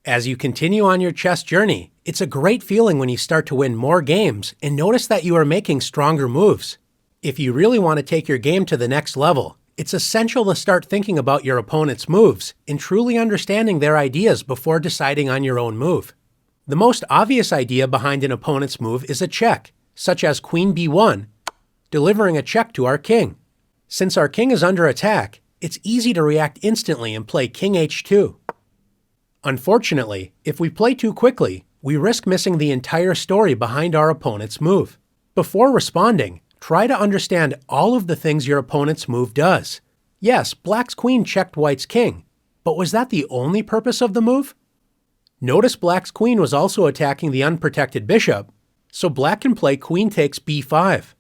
As you continue on your chess journey, it's a great feeling when you start to win more games and notice that you are making stronger moves. If you really want to take your game to the next level, it's essential to start thinking about your opponent's moves and truly understanding their ideas before deciding on your own move. The most obvious idea behind an opponent's move is a check, such as Queen b1, delivering a check to our king. Since our king is under attack, it's easy to react instantly and play King h2. Unfortunately, if we play too quickly, we risk missing the entire story behind our opponent's move. Before responding, try to understand all of the things your opponent's move does. Yes, Black's queen checked White's king, but was that the only purpose of the move? Notice Black's queen was also attacking the unprotected bishop, so Black can play queen takes b5.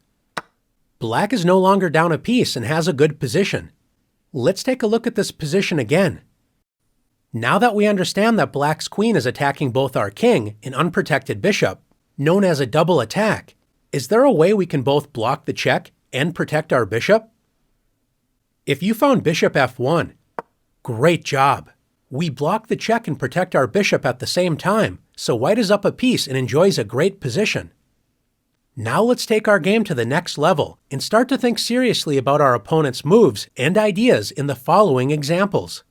Black is no longer down a piece and has a good position. Let's take a look at this position again. Now that we understand that Black's queen is attacking both our king and unprotected bishop, known as a double attack, is there a way we can both block the check and protect our bishop? If you found bishop f1, great job! We block the check and protect our bishop at the same time, so White is up a piece and enjoys a great position. Now let's take our game to the next level and start to think seriously about our opponent's moves and ideas in the following examples.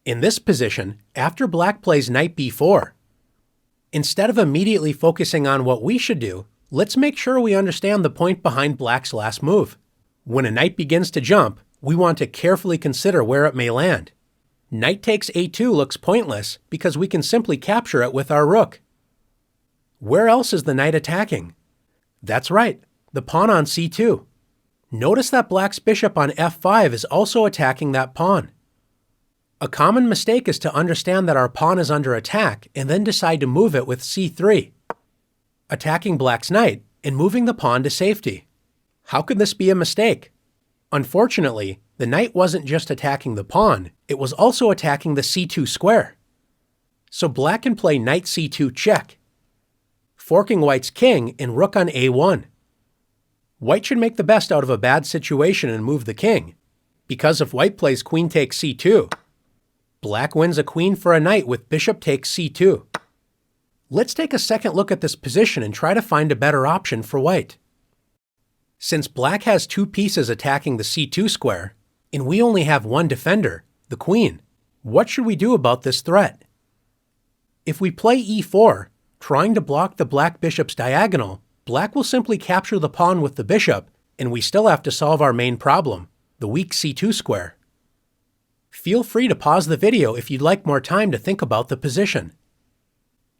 In this position, after Black plays knight b4, instead of immediately focusing on what we should do, let's make sure we understand the point behind Black's last move. When a knight begins to jump, we want to carefully consider where it may land. Knight takes a2 looks pointless because we can simply capture it with our rook. Where else is the knight attacking? That's right, the pawn on c2. Notice that Black's bishop on f5 is also attacking that pawn. A common mistake is to understand that our pawn is under attack and then decide to move it with c3, attacking Black's knight and moving the pawn to safety. How could this be a mistake? Unfortunately, the knight wasn't just attacking the pawn, it was also attacking the c2 square. So Black can play knight c2 check, forking White's king and rook on a1. White should make the best out of a bad situation and move the king, because if White plays queen takes c2, Black wins a queen for a knight with bishop takes c2. Let's take a second look at this position and try to find a better option for White. Since Black has two pieces attacking the c2 square, and we only have one defender, the queen, what should we do about this threat? If we play e4, trying to block the Black bishop's diagonal, Black will simply capture the pawn with the bishop, and we still have to solve our main problem, the weak c2 square. Feel free to pause the video if you'd like more time to think about the position.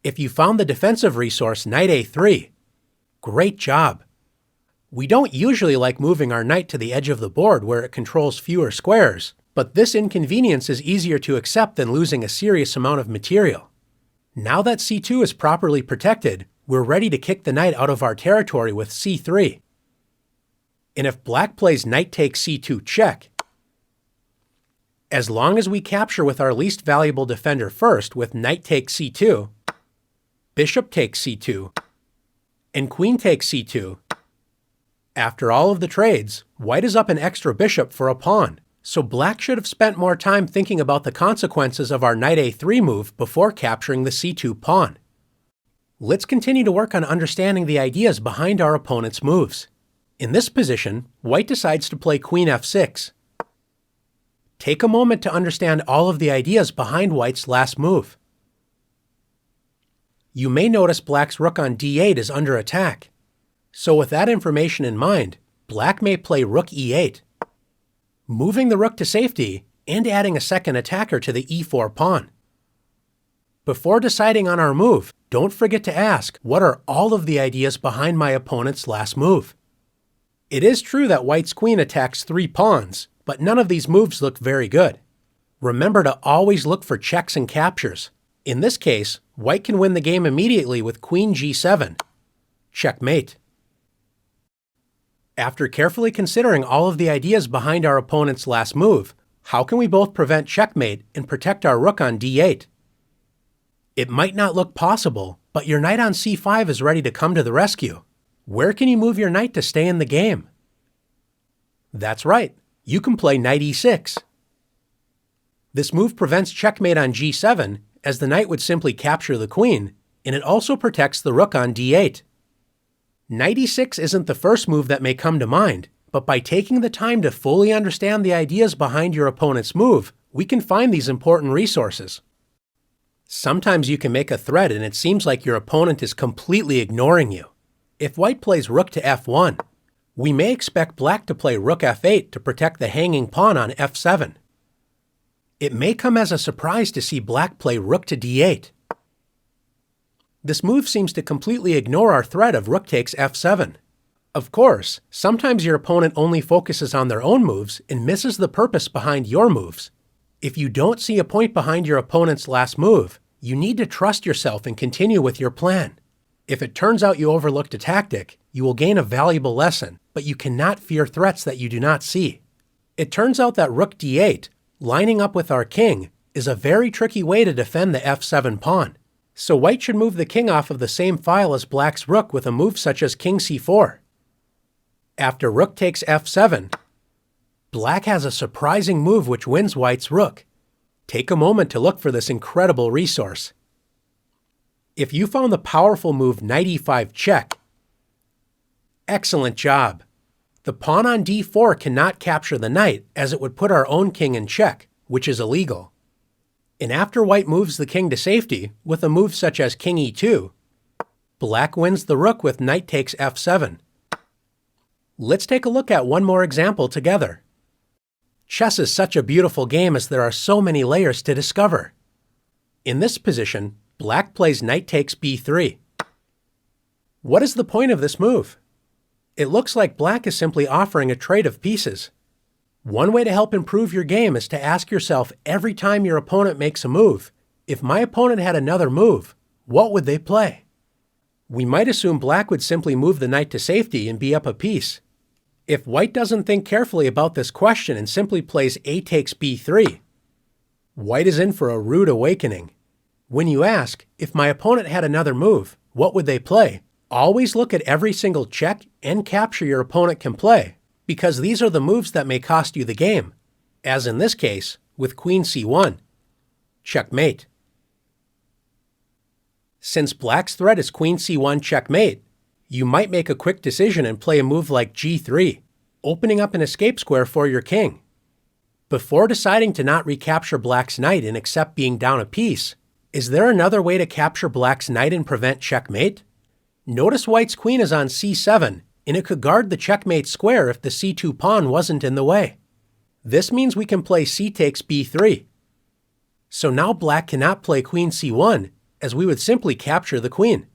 If you found the defensive resource knight a3, great job! We don't usually like moving our knight to the edge of the board where it controls fewer squares, but this inconvenience is easier to accept than losing a serious amount of material. Now that c2 is properly protected, we're ready to kick the knight out of our territory with c3. And if Black plays knight takes c2 check, as long as we capture with our least valuable defender first with knight takes c2, bishop takes c2, and queen takes c2, after all of the trades, White is up an extra bishop for a pawn, so Black should have spent more time thinking about the consequences of our knight a3 move before capturing the c2 pawn. Let's continue to work on understanding the ideas behind our opponent's moves. In this position, White decides to play queen f6. Take a moment to understand all of the ideas behind White's last move. You may notice Black's rook on d8 is under attack. So with that information in mind, Black may play rook e8, moving the rook to safety and adding a second attacker to the e4 pawn. Before deciding on our move, don't forget to ask, what are all of the ideas behind my opponent's last move? It is true that White's queen attacks 3 pawns, but none of these moves look very good. Remember to always look for checks and captures. In this case, White can win the game immediately with queen g7. Checkmate. After carefully considering all of the ideas behind our opponent's last move, how can we both prevent checkmate and protect our rook on d8? It might not look possible, but your knight on c5 is ready to come to the rescue. Where can you move your knight to stay in the game? That's right, you can play knight e6. This move prevents checkmate on g7 as the knight would simply capture the queen, and it also protects the rook on d8. Knight e6 isn't the first move that may come to mind, but by taking the time to fully understand the ideas behind your opponent's move, we can find these important resources. Sometimes you can make a threat and it seems like your opponent is completely ignoring you. If white plays rook to f1, we may expect black to play rook f8 to protect the hanging pawn on f7. It may come as a surprise to see black play rook to d8. This move seems to completely ignore our threat of rook takes f7. Of course, sometimes your opponent only focuses on their own moves and misses the purpose behind your moves. If you don't see a point behind your opponent's last move, you need to trust yourself and continue with your plan. If it turns out you overlooked a tactic, you will gain a valuable lesson, but you cannot fear threats that you do not see. It turns out that rook d8, lining up with our king, is a very tricky way to defend the f7 pawn. So white should move the king off of the same file as black's rook with a move such as king c4. After rook takes f7, black has a surprising move which wins white's rook. Take a moment to look for this incredible resource. If you found the powerful move knight e5 check, excellent job. The pawn on d4 cannot capture the knight as it would put our own king in check, which is illegal. And after white moves the king to safety with a move such as king e2, black wins the rook with knight takes f7. Let's take a look at one more example together. Chess is such a beautiful game as there are so many layers to discover. In this position, black plays knight takes b3. What is the point of this move? It looks like black is simply offering a trade of pieces. One way to help improve your game is to ask yourself every time your opponent makes a move, if my opponent had another move, what would they play? We might assume black would simply move the knight to safety and be up a piece. If white doesn't think carefully about this question and simply plays a takes b3, white is in for a rude awakening. When you ask, if my opponent had another move, what would they play? Always look at every single check and capture your opponent can play, because these are the moves that may cost you the game, as in this case, with queen c1. Checkmate. Since black's threat is queen c1 checkmate, you might make a quick decision and play a move like g3, opening up an escape square for your king. Before deciding to not recapture black's knight and accept being down a piece, is there another way to capture black's knight and prevent checkmate? Notice white's queen is on c7, and it could guard the checkmate square if the c2 pawn wasn't in the way. This means we can play c takes b3. So now black cannot play queen c1, as we would simply capture the queen.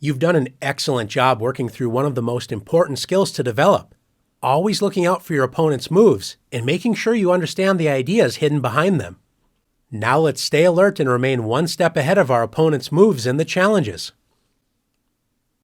You've done an excellent job working through one of the most important skills to develop, always looking out for your opponent's moves and making sure you understand the ideas hidden behind them. Now let's stay alert and remain one step ahead of our opponent's moves and the challenges.